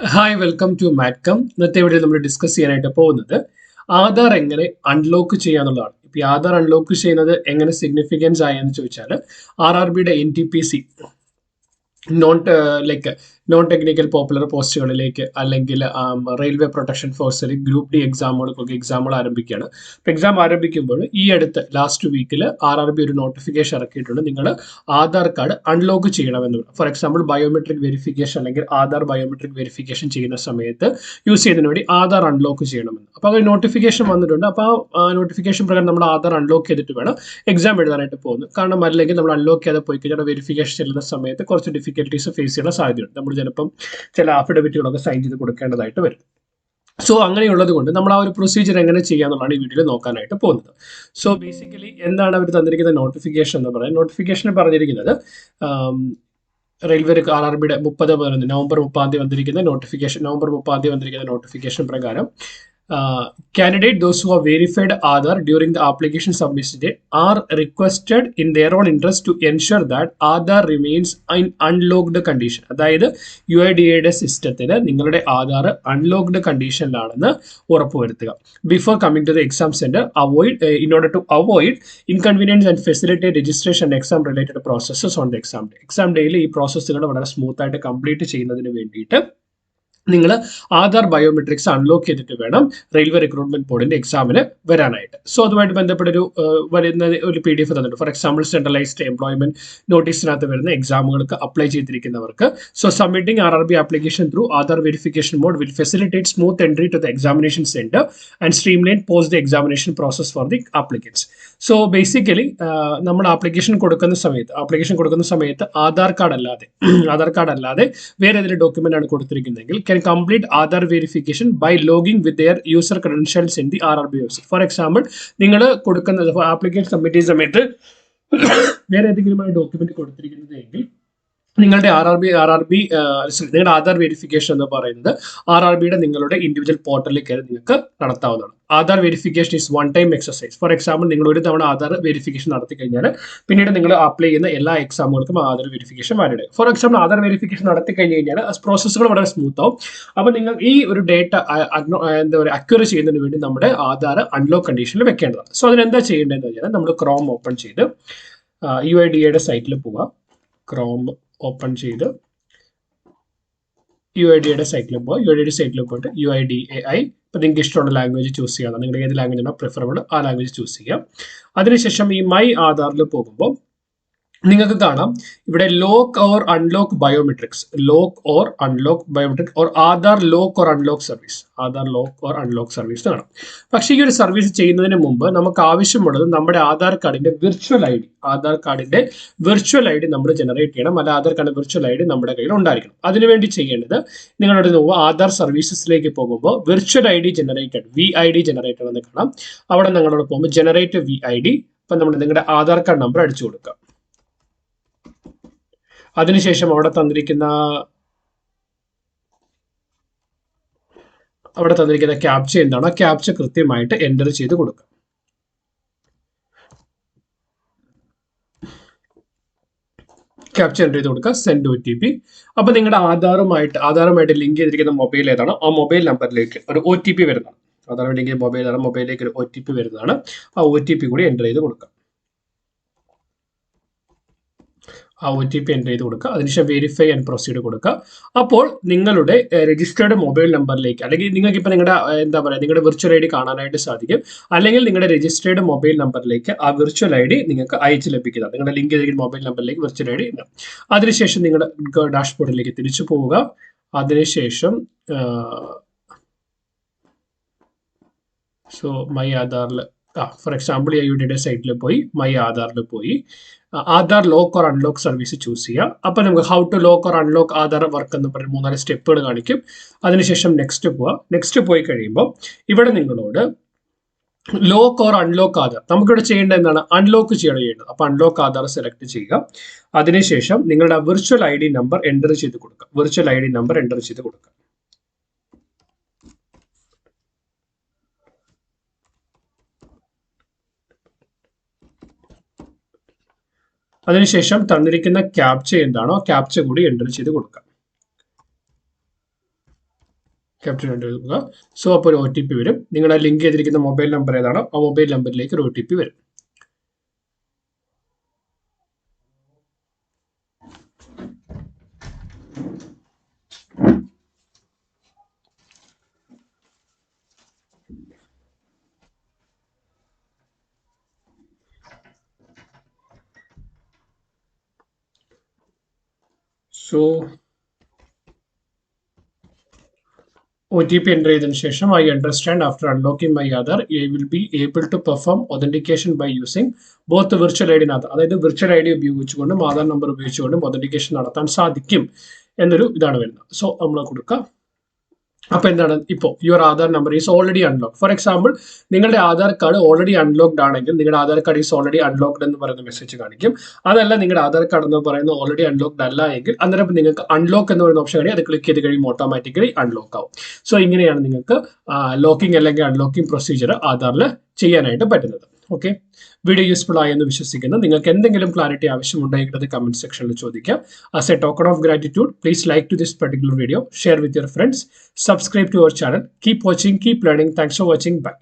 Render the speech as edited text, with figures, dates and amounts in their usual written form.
Hi welcome to മാറ്റ്കം. ഇന്നത്തെ video നമ്മൾ discuss ചെയ്യാനായിട്ട് പോകുന്നത് ആധാർ എങ്ങനെ അൺലോക്ക് ചെയ്യാന്നുള്ളതാണ്. ഇപ്പൊ ഈ ആധാർ അൺലോക്ക് ചെയ്യുന്നത് എങ്ങനെ സിഗ്നിഫിക്കൻസ് ആയെന്ന് ചോദിച്ചാൽ RRBയുടെ NTPC non like non technical popular പോസ്റ്റുകളിലേക്ക് അല്ലെങ്കിൽ റെയിൽവേ പ്രൊട്ടക്ഷൻ ഫോഴ്സിൽ ഗ്രൂപ്പ് ഡി എക്സാമുകൾക്കൊക്കെ എക്സാമുകൾ ആരംഭിക്കുകയാണ്. അപ്പോൾ എക്സാം ആരംഭിക്കുമ്പോൾ ഈ അടുത്ത് ലാസ്റ്റ് വീക്കിൽ RRB ഒരു നോട്ടിഫിക്കേഷൻ ഇറക്കിയിട്ടുണ്ട്. നിങ്ങൾ ആധാർ കാർഡ് അൺലോക്ക് ചെയ്യണമെന്ന്. ഫോർ എക്സാമ്പിൾ ബയോമെട്രിക് വെരിഫിക്കേഷൻ അല്ലെങ്കിൽ ആധാർ ബയോമെട്രിക് വെരിഫിക്കേഷൻ ചെയ്യുന്ന സമയത്ത് യൂസ് ചെയ്യുന്നതിന് വേണ്ടി ആധാർ അൺലോക്ക് ചെയ്യണമെന്ന്. അപ്പോൾ ഒരു നോട്ടിഫിക്കേഷൻ വന്നിട്ടുണ്ട്. അപ്പോൾ ആ നോട്ടിഫിക്കേഷൻ പ്രകാരം നമ്മൾ ആധാർ അൺലോക്ക് ചെയ്തിട്ട് വേണം എക്സാം എഴുതാനായിട്ട് പോകുന്നത്. കാരണം അല്ലെങ്കിൽ നമ്മൾ അൺലോക്ക് ചെയ്ത് പോയി കഴിഞ്ഞാൽ വെരിഫിക്കേഷൻ ചെയ്യുന്ന സമയത്ത് കുറച്ച് ഡിഫിക്കൽട്ടീസ് ഫേസ് ചെയ്യുന്ന സാധ്യതയുണ്ട്. നമ്മൾ ചിലപ്പം ചില അഫിഡവിറ്റുകളൊക്കെ സൈൻ ചെയ്ത് കൊടുക്കേണ്ടതായിട്ട് വരും. സോ അങ്ങനെയുള്ളത് കൊണ്ട് നമ്മൾ ആ ഒരു പ്രൊസീജിയർ എങ്ങനെ ചെയ്യാന്നുള്ളതാണ് ഈ വീഡിയോയിൽ നോക്കാനായിട്ട് പോകുന്നത്. സോ ബേസിക്കലി എന്താണ് അവർ തന്നിരിക്കുന്ന നോട്ടിഫിക്കേഷൻ എന്ന് പറയുന്നത്? നോട്ടിഫിക്കേഷനിൽ പറഞ്ഞിരിക്കുന്നത് റെയിൽവേ RRBയുടെ 30/11 നവംബർ 30 വന്നിരിക്കുന്ന നോട്ടിഫിക്കേഷൻ പ്രകാരം candidate those who have verified Aadhaar during the application submission day are requested in their own interest to ensure that Aadhaar remains in unlocked condition. അതായത് UIDAയുടെ സിസ്റ്റത്തിൽ നിങ്ങളുടെ ആധാർ അൺലോക്ക്ഡ് കണ്ടീഷനിലാണെന്ന് ഉറപ്പുവരുത്തുക. Before coming to the exam centre in order to avoid inconvenience and facilitate registration and exam related processes on the exam day. Exam ഡേയിൽ ഈ പ്രോസസ്സുകൾ വളരെ smooth ആയിട്ട് കംപ്ലീറ്റ് ചെയ്യുന്നതിന് വേണ്ടിയിട്ട് നിങ്ങൾ ആധാർ ബയോമെട്രിക്സ് അൺലോക്ക് ചെയ്തിട്ട് വേണം റെയിൽവേ റിക്രൂട്ട്മെന്റ് ബോർഡിന്റെ എക്സാമിന് വരാനായിട്ട്. സോ അതുമായിട്ട് ബന്ധപ്പെട്ട വരുന്ന ഒരു PDF തന്നിട്ടുണ്ട്. ഫോർ എക്സാമ്പിൾ സെൻട്രലൈസ്ഡ് എംപ്ലോയ്മെന്റ് നോട്ടീസിനകത്ത് വരുന്ന എക്സാമുകൾക്ക് അപ്ലൈ ചെയ്തിരിക്കുന്നവർക്ക് submitting RRB application through Aadhaar verification mode will facilitate smooth entry to the examination centre and streamline post the examination process for the applicants. So basically നമ്മൾ application കൊടുക്കുന്ന സമയത്ത് Aadhaar card അല്ലാതെ വേറെ ഏതെങ്കിലും ഡോക്യുമെന്റ് ആണ് കൊടുത്തിരിക്കുന്നതെങ്കിൽ can complete Aadhaar verification by logging with their user credentials in the RRB website. For example, നിങ്ങൾ കൊടുക്കുന്ന application submit ചെയ്യുന്ന സമയത്ത് വേറെ ഏതെങ്കിലും ഡോക്യുമെന്റ് കൊടുത്തിരിക്കുന്നതെങ്കിൽ നിങ്ങളുടെ നിങ്ങളുടെ ആധാർ വെരിഫിക്കേഷൻ എന്ന് പറയുന്നത് RRBയുടെ നിങ്ങളുടെ ഇൻഡിവിജ്വൽ പോർട്ടലിൽ കയറി നിങ്ങൾക്ക് നടത്താവുന്നതാണ്. Aadhaar verification is one time exercise. For example നിങ്ങൾ ഒരു തവണ ആധാർ വെരിഫിക്കേഷൻ നടത്തി കഴിഞ്ഞാൽ പിന്നീട് നിങ്ങൾ അപ്ലൈ ചെയ്യുന്ന എല്ലാ എക്സാമുകൾക്കും Aadhaar verification valid. For example Aadhaar verification നടത്തി കഴിഞ്ഞ് കഴിഞ്ഞാൽ പ്രോസസ്സുകൾ വളരെ സ്മൂത്ത് ആവും. അപ്പോൾ നിങ്ങൾ ഈ ഒരു ഡേറ്റ എന്താ പറയുക അക്വയർ ചെയ്യുന്നതിന് വേണ്ടി നമ്മുടെ ആധാർ അൺലോക്ക് കണ്ടീഷനിൽ വെക്കേണ്ടതാണ്. സോ അതിനെന്താ ചെയ്യേണ്ടതെന്ന് വെച്ചാൽ നമ്മൾ ക്രോം ഓപ്പൺ ചെയ്ത് UIDAയുടെ സൈറ്റിൽ പോവുക. ക്രോം ഓപ്പൺ ചെയ്ത് UIDAയുടെ സൈറ്റിൽ പോയിട്ട് UIDAI ഇപ്പൊ നിങ്ങൾക്ക് ഇഷ്ടമുള്ള ലാംഗ്വേജ് ചൂസ് ചെയ്യാം. നിങ്ങളുടെ ഏത് ലാംഗ്വേജ് ആണോ പ്രിഫറബിൾ ആ ലാംഗ്വേജ് ചൂസ് ചെയ്യാം. അതിനുശേഷം ഈ മൈ ആധാറിൽ പോകുമ്പോൾ നിങ്ങൾക്ക് കാണാം ഇവിടെ lock or unlock biometrics or Aadhaar lock or unlock service കാണാം. പക്ഷേ ഈ ഒരു സർവീസ് ചെയ്യുന്നതിന് മുമ്പ് നമുക്ക് ആവശ്യമുള്ളത് നമ്മുടെ ആധാർ കാർഡിന്റെ വിർച്വൽ ഐ ഡി നമ്മൾ ജനറേറ്റ് ചെയ്യണം. അല്ല ആധാർ കാർഡിന്റെ വിർച്വൽ ഐ ഡി നമ്മുടെ കയ്യിൽ ഉണ്ടായിരിക്കണം. അതിനുവേണ്ടി ചെയ്യേണ്ടത് നിങ്ങളുടെ ആധാർ സർവീസസിലേക്ക് പോകുമ്പോൾ virtual I D generated VID generated എന്ന് കാണാം. അവിടെ നിങ്ങളോട് പോകുമ്പോൾ ജനറേറ്റ് VID ഇപ്പം നമ്മൾ നിങ്ങളുടെ ആധാർ കാർഡ് നമ്പർ അടിച്ചു കൊടുക്കുക. അതിനുശേഷം അവിടെ തന്നിരിക്കുന്ന ക്യാപ്ച എന്താണ് ആ ക്യാപ്ച കൃത്യമായിട്ട് എൻ്റർ ചെയ്ത് കൊടുക്കുക. Send OTP. അപ്പൊ നിങ്ങളുടെ ആധാറുമായിട്ട് ലിങ്ക് ചെയ്തിരിക്കുന്ന മൊബൈൽ ഏതാണോ ആ മൊബൈൽ നമ്പറിലേക്ക് ഒരു OTP വരുന്നതാണ്. ആധാർ ലിങ്ക് മൊബൈലിലേക്ക് ഒരു OTP വരുന്നതാണ്. ആ OTP കൂടി എൻ്റർ ചെയ്ത് കൊടുക്കുക. ആ OTP എൻ്റർ ചെയ്ത് കൊടുക്കുക. അതിനുശേഷം വെരിഫൈ ആൻഡ് പ്രൊസീഡ് കൊടുക്കുക. അപ്പോൾ നിങ്ങളുടെ രജിസ്റ്റേർഡ് മൊബൈൽ നമ്പറിലേക്ക് അല്ലെങ്കിൽ നിങ്ങൾക്ക് ഇപ്പോൾ നിങ്ങളുടെ വിർച്വൽ ID കാണാനായിട്ട് സാധിക്കും. അല്ലെങ്കിൽ നിങ്ങളുടെ രജിസ്റ്റേർഡ് മൊബൈൽ നമ്പറിലേക്ക് ആ വിർച്വൽ ID നിങ്ങൾക്ക് അയച്ച് ലഭിക്കുന്നതാണ്. നിങ്ങളുടെ ലിങ്ക് ചെയ്തിരിക്കുന്ന മൊബൈൽ നമ്പറിലേക്ക് വിർച്വൽ ID ഉണ്ടാവും. അതിനുശേഷം നിങ്ങളുടെ ഡാഷ്ബോർഡിലേക്ക് തിരിച്ചു പോവുക. അതിനുശേഷം മൈ ആധാറിൽ ഫോർ എക്സാമ്പിൾ UIDAയുടെ സൈറ്റിൽ പോയി മൈ ആധാറിൽ പോയി Aadhaar lock or unlock service choose ചെയ്യുക. അപ്പോൾ നമുക്ക് how to lock or unlock Aadhaar work എന്ന് പറഞ്ഞ് 3-4 സ്റ്റെപ്പുകൾ കാണിക്കും. അതിനുശേഷം നെക്സ്റ്റ് പോയി കഴിയുമ്പോൾ ഇവിടെ നിങ്ങളോട് ലോക്ക് ഓർ അൺലോക്ക് ആധാർ നമുക്കിവിടെ ചെയ്യേണ്ടത് എന്താണ്? അൺലോക്ക് ചെയ്യേണ്ടത്. അപ്പോൾ അൺലോക്ക് ആധാർ സെലക്ട് ചെയ്യുക. അതിനുശേഷം നിങ്ങളുടെ വിർച്വൽ ID നമ്പർ എൻ്റർ ചെയ്ത് കൊടുക്കുക. അതിനുശേഷം തന്നിരിക്കുന്ന ക്യാപ്ച എന്താണോ ക്യാപ്ച കൂടി എൻ്റർ ചെയ്ത് കൊടുക്കാം. ക്യാപ്ചർ എടുക്കുക. സോ അപ്പോൾ ഒരു OTP വരും. നിങ്ങളുടെ ലിങ്ക് ചെയ്തിരിക്കുന്ന മൊബൈൽ നമ്പർ ഏതാണോ ആ മൊബൈൽ നമ്പറിലേക്ക് ഒരു OTP വരും. സോ OTP enter ചെയ്തതിനു ശേഷം I understand after unlocking my Aadhaar, I will be able to perform authentication by using both virtual ID and Aadhaar. അതായത് വിർച്വൽ ID ഉപയോഗിച്ചുകൊണ്ടും ആധാർ നമ്പർ ഉപയോഗിച്ചുകൊണ്ടും authentication നടത്താൻ സാധിക്കും എന്നൊരു ഇതാണ് വരുന്നത്. സോ നമ്മൾ കൊടുക്കുക. അപ്പോൾ എന്താണ്, ഇപ്പോൾ your Aadhaar number is already unlock. For example, നിങ്ങളുടെ ആധാർ കാർഡ് ഓൾറെഡി അൺലോക്ഡ് ആണെങ്കിൽ നിങ്ങളുടെ Aadhaar card is already unlocked എന്ന് പറയുന്ന മെസ്സേജ് കാണിക്കും. അതല്ല, നിങ്ങളുടെ ആധാർ കാർഡ് എന്ന് പറയുന്നത് ഓൾറെഡി അൺലോക്ഡ് അല്ല എങ്കിൽ അന്നേരം നിങ്ങൾക്ക് അൺലോക്ക് എന്ന് പറയുന്ന ഓപ്ഷൻ കഴിഞ്ഞാൽ അത് ക്ലിക്ക് ചെയ്ത് കഴിയുമ്പോൾ ഓട്ടോമാറ്റിക്കലി അൺലോക്ക് ആവും. സോ ഇങ്ങനെയാണ് നിങ്ങൾക്ക് ലോക്കിംഗ് അല്ലെങ്കിൽ അൺലോക്കിംഗ് പ്രൊസീജിയർ ആധാറിൽ ചെയ്യാനായിട്ട് പറ്റുന്നത്. ഓക്കെ, വീഡിയോ യൂസ്ഫുൾ ആയെന്ന് വിശ്വസിക്കുന്നു. നിങ്ങൾക്ക് എന്തെങ്കിലും ക്ലാരിറ്റി ആവശ്യമുണ്ടെങ്കിൽ അത് കമന്റ് സെക്ഷനിൽ ചോദിക്കാം. As a token of gratitude, please like to this particular video, share with your friends, subscribe to our channel. Keep watching, keep learning. Thanks for watching. Bye.